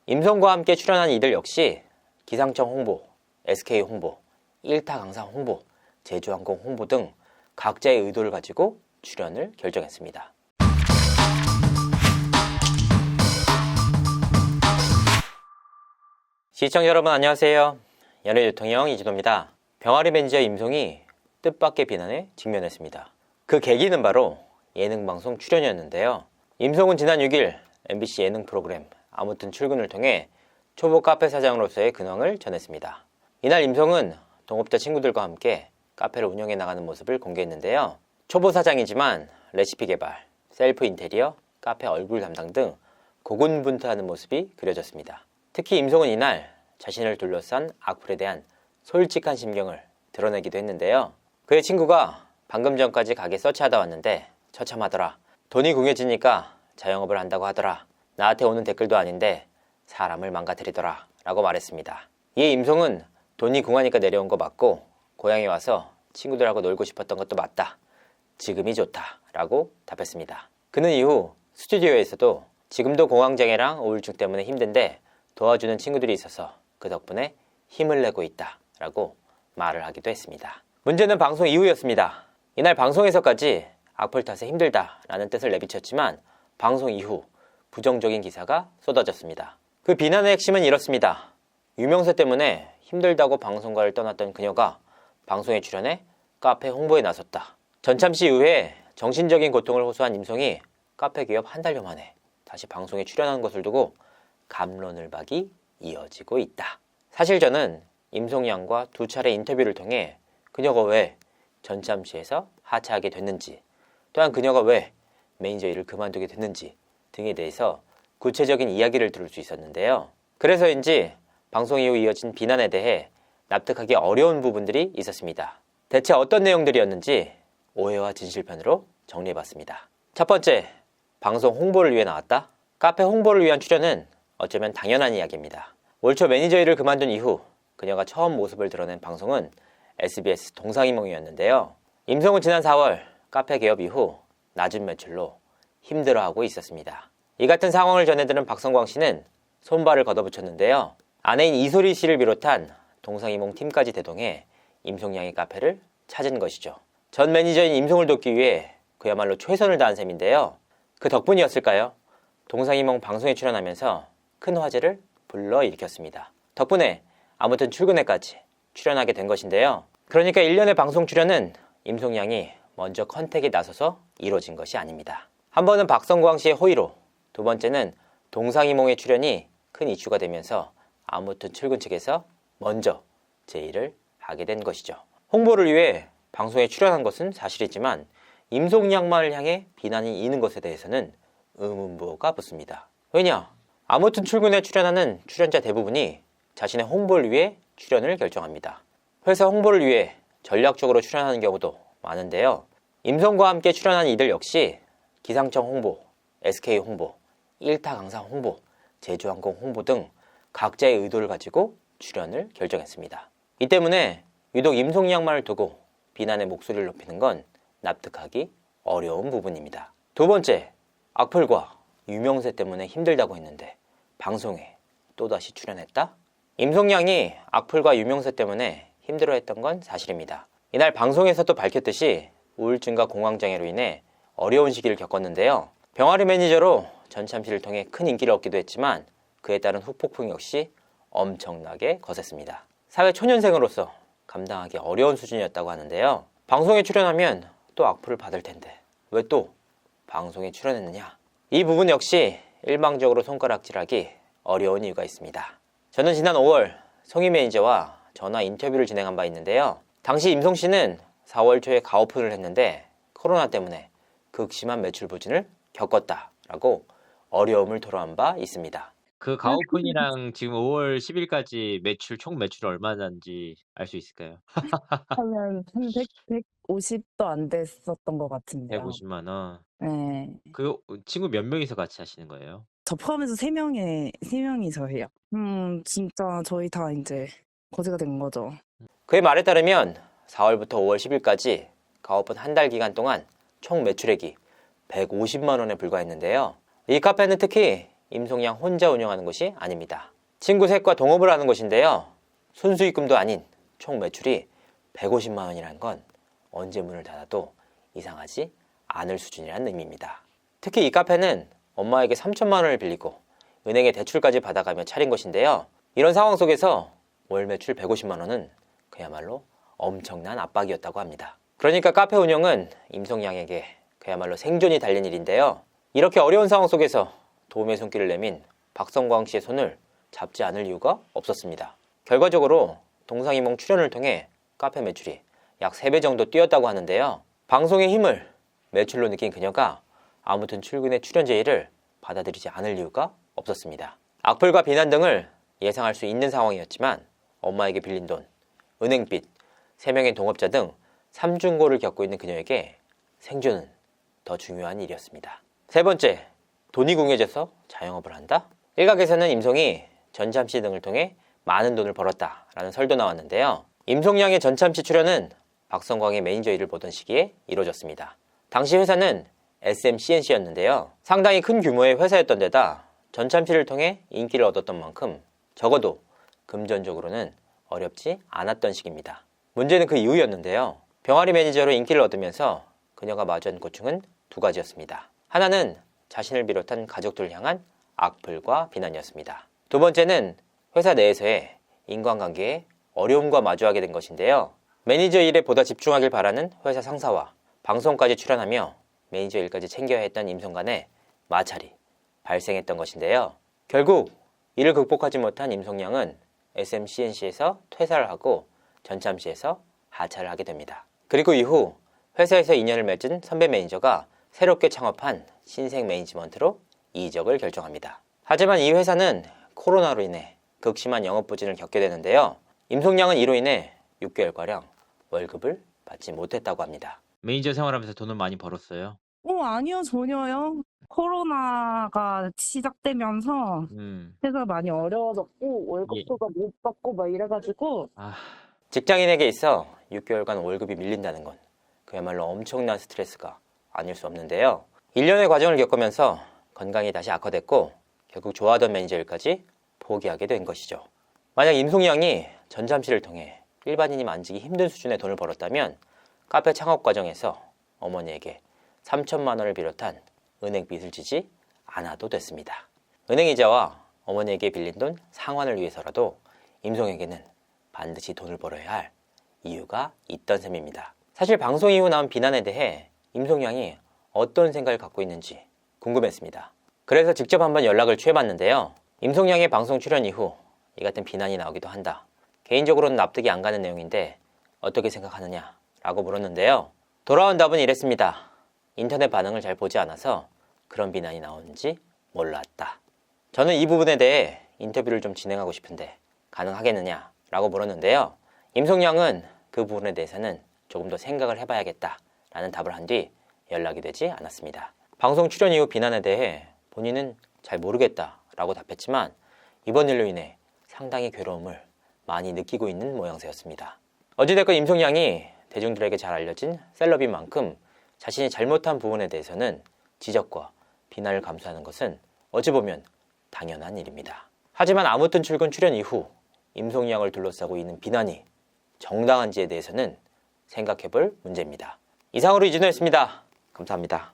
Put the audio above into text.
임성과 함께 출연한 이들 역시 기상청 홍보, SK 홍보, 1타 강사 홍보, 제주항공 홍보 등 각자의 의도를 가지고 출연을 결정했습니다. 시청자 여러분 안녕하세요. 연예대통령 이진호입니다. 병아리 매니저 임송이 뜻밖의 비난에 직면했습니다. 그 계기는 바로 예능방송 출연이었는데요. 임송은 지난 6일 MBC 예능 프로그램 아무튼 출근을 통해 초보 카페 사장으로서의 근황을 전했습니다. 이날 임송은 동업자 친구들과 함께 카페를 운영해 나가는 모습을 공개했는데요. 초보 사장이지만 레시피 개발, 셀프 인테리어, 카페 얼굴 담당 등 고군분투하는 모습이 그려졌습니다. 특히 임송은 이날 자신을 둘러싼 악플에 대한 솔직한 심경을 드러내기도 했는데요. 그의 친구가 방금 전까지 가게 서치하다 왔는데 처참하더라. 돈이 궁해지니까 자영업을 한다고 하더라. 나한테 오는 댓글도 아닌데 사람을 망가뜨리더라 라고 말했습니다. 이에 임송은 돈이 궁하니까 내려온 거 맞고 고향에 와서 친구들하고 놀고 싶었던 것도 맞다. 지금이 좋다 라고 답했습니다. 그는 이후 스튜디오에서도 지금도 공황장애랑 우울증 때문에 힘든데 도와주는 친구들이 있어서 그 덕분에 힘을 내고 있다 라고 말을 하기도 했습니다. 문제는 방송 이후였습니다. 이날 방송에서까지 악플 탓에 힘들다 라는 뜻을 내비쳤지만 방송 이후 부정적인 기사가 쏟아졌습니다. 그 비난의 핵심은 이렇습니다. 유명세 때문에 힘들다고 방송가를 떠났던 그녀가 방송에 출연해 카페 홍보에 나섰다. 전참시 이후에 정신적인 고통을 호소한 임송이 카페 개업 한 달여 만에 다시 방송에 출연한 것을 두고 갑론을박이 이어지고 있다. 사실 저는 임송 양과 두 차례 인터뷰를 통해 그녀가 왜 전참시에서 하차하게 됐는지, 또한 그녀가 왜 매니저 일을 그만두게 됐는지 등에 대해서 구체적인 이야기를 들을 수 있었는데요. 그래서인지 방송 이후 이어진 비난에 대해 납득하기 어려운 부분들이 있었습니다. 대체 어떤 내용들이었는지 오해와 진실편으로 정리해봤습니다. 첫 번째, 방송 홍보를 위해 나왔다? 카페 홍보를 위한 출연은 어쩌면 당연한 이야기입니다. 올 초 매니저 일을 그만둔 이후 그녀가 처음 모습을 드러낸 방송은 SBS 동상이몽이었는데요. 임송은 지난 4월 카페 개업 이후 낮은 매출로 힘들어하고 있었습니다. 이 같은 상황을 전해들은 박성광 씨는 손발을 걷어붙였는데요. 아내인 이소리 씨를 비롯한 동상이몽 팀까지 대동해 임송 양의 카페를 찾은 것이죠. 전 매니저인 임송을 돕기 위해 그야말로 최선을 다한 셈인데요. 그 덕분이었을까요? 동상이몽 방송에 출연하면서 큰 화제를 불러일으켰습니다. 덕분에 아무튼 출근해까지 출연하게 된 것인데요. 그러니까 1년의 방송 출연은 임송 양이 먼저 컨택에 나서서 이루어진 것이 아닙니다. 한 번은 박성광 씨의 호의로, 두 번째는 동상이몽의 출연이 큰 이슈가 되면서 아무튼 출근 측에서 먼저 제의를 하게 된 것이죠. 홍보를 위해 방송에 출연한 것은 사실이지만 임송 양만을 향해 비난이 있는 것에 대해서는 의문부호가 붙습니다. 왜냐? 아무튼 출근에 출연하는 출연자 대부분이 자신의 홍보를 위해 출연을 결정합니다. 회사 홍보를 위해 전략적으로 출연하는 경우도 많은데요. 임송과 함께 출연한 이들 역시 기상청 홍보, SK 홍보, 1타 강사 홍보, 제주항공 홍보 등 각자의 의도를 가지고 출연을 결정했습니다. 이 때문에 유독 임송 양만을 두고 비난의 목소리를 높이는 건 납득하기 어려운 부분입니다. 두 번째, 악플과 유명세 때문에 힘들다고 했는데 방송에 또다시 출연했다? 임송 양이 악플과 유명세 때문에 힘들어했던 건 사실입니다. 이날 방송에서도 밝혔듯이 우울증과 공황장애로 인해 어려운 시기를 겪었는데요. 병아리 매니저로 전참시를 통해 큰 인기를 얻기도 했지만 그에 따른 후폭풍 역시 엄청나게 거셌습니다. 사회 초년생으로서 감당하기 어려운 수준이었다고 하는데요. 방송에 출연하면 또 악플을 받을 텐데 왜 또 방송에 출연했느냐? 이 부분 역시 일방적으로 손가락질하기 어려운 이유가 있습니다. 저는 지난 5월 송희 매니저와 전화 인터뷰를 진행한 바 있는데요. 당시 임송 씨는 4월 초에 가오픈을 했는데 코로나 때문에 극심한 매출 부진을 겪었다라고 어려움을 토로한 바 있습니다. 그 가오픈이랑 지금 5월 10일까지 총 매출이 얼마나인지 알 수 있을까요? 하면 한 150도 안 됐었던 것 같은데요. 150만 원. 네. 그 친구 몇 명이서 같이 하시는 거예요? 저 포함해서 3명이서 해요. 진짜 저희 다 이제 거지가 된 거죠. 그의 말에 따르면 4월부터 5월 10일까지 가오픈 한 달 기간 동안 총 매출액이 150만 원에 불과했는데요. 이 카페는 특히 임송양 혼자 운영하는 곳이 아닙니다. 친구 셋과 동업을 하는 곳인데요. 순수익금도 아닌 총 매출이 150만 원이라는 건 언제 문을 닫아도 이상하지 않을 수준이라는 의미입니다. 특히 이 카페는 엄마에게 3천만 원을 빌리고 은행에 대출까지 받아가며 차린 것인데요. 이런 상황 속에서 월 매출 150만 원은 그야말로 엄청난 압박이었다고 합니다. 그러니까 카페 운영은 임송양에게 그야말로 생존이 달린 일인데요. 이렇게 어려운 상황 속에서 도움의 손길을 내민 박성광 씨의 손을 잡지 않을 이유가 없었습니다. 결과적으로 동상이몽 출연을 통해 카페 매출이 약 3배 정도 뛰었다고 하는데요. 방송의 힘을 매출로 느낀 그녀가 아무튼 출근의 출연 제의를 받아들이지 않을 이유가 없었습니다. 악플과 비난 등을 예상할 수 있는 상황이었지만 엄마에게 빌린 돈, 은행빚, 3명의 동업자 등 삼중고를 겪고 있는 그녀에게 생존은 더 중요한 일이었습니다. 세 번째, 돈이 궁해져서 자영업을 한다? 일각에서는 임송이 전참시 등을 통해 많은 돈을 벌었다라는 설도 나왔는데요. 임송양의 전참시 출연은 박성광의 매니저 일을 보던 시기에 이루어졌습니다. 당시 회사는 SMCNC였는데요. 상당히 큰 규모의 회사였던 데다 전참시를 통해 인기를 얻었던 만큼 적어도 금전적으로는 어렵지 않았던 시기입니다. 문제는 그 이후였는데요. 병아리 매니저로 인기를 얻으면서 그녀가 마주한 고충은 두 가지였습니다. 하나는 자신을 비롯한 가족들을 향한 악플과 비난이었습니다. 두 번째는 회사 내에서의 인간관계에 어려움과 마주하게 된 것인데요. 매니저 일에 보다 집중하길 바라는 회사 상사와 방송까지 출연하며 매니저 일까지 챙겨야 했던 임송 간의 마찰이 발생했던 것인데요. 결국 이를 극복하지 못한 임송양은 SMCNC에서 퇴사를 하고 전참시에서 하차를 하게 됩니다. 그리고 이후 회사에서 인연을 맺은 선배 매니저가 새롭게 창업한 신생 매니지먼트로 이적을 결정합니다. 하지만 이 회사는 코로나로 인해 극심한 영업 부진을 겪게 되는데요. 임송양은 이로 인해 6개월가량 월급을 받지 못했다고 합니다. 매니저 생활하면서 돈은 많이 벌었어요. 아니요, 전혀요. 코로나가 시작되면서 회사 많이 어려워졌고 예. 월급도 못 받고 막 이래가지고 아, 직장인에게 있어 6개월간 월급이 밀린다는 건 그야말로 엄청난 스트레스가 아닐 수 없는데요. 1년의 과정을 겪으면서 건강이 다시 악화됐고 결국 좋아하던 매니저 일까지 포기하게 된 것이죠. 만약 임송양이 전참시를 통해 일반인이 만지기 힘든 수준의 돈을 벌었다면 카페 창업 과정에서 어머니에게 3천만 원을 비롯한 은행 빚을 지지 않아도 됐습니다. 은행 이자와 어머니에게 빌린 돈 상환을 위해서라도 임송에게는 반드시 돈을 벌어야 할 이유가 있던 셈입니다. 사실 방송 이후 나온 비난에 대해 임송양이 어떤 생각을 갖고 있는지 궁금했습니다. 그래서 직접 한번 연락을 취해봤는데요. 임송양의 방송 출연 이후 이 같은 비난이 나오기도 한다. 개인적으로는 납득이 안 가는 내용인데 어떻게 생각하느냐 라고 물었는데요. 돌아온 답은 이랬습니다. 인터넷 반응을 잘 보지 않아서 그런 비난이 나오는지 몰랐다. 저는 이 부분에 대해 인터뷰를 좀 진행하고 싶은데 가능하겠느냐 라고 물었는데요. 임송양은 그 부분에 대해서는 조금 더 생각을 해봐야겠다 라는 답을 한 뒤 연락이 되지 않았습니다. 방송 출연 이후 비난에 대해 본인은 잘 모르겠다 라고 답했지만 이번 일로 인해 상당히 괴로움을 많이 느끼고 있는 모양새였습니다. 어찌됐건 임송양이 대중들에게 잘 알려진 셀럽인 만큼 자신이 잘못한 부분에 대해서는 지적과 비난을 감수하는 것은 어찌 보면 당연한 일입니다. 하지만 아무튼 출근 출연 이후 임송양을 둘러싸고 있는 비난이 정당한지에 대해서는 생각해볼 문제입니다. 이상으로 이진우였습니다. 감사합니다.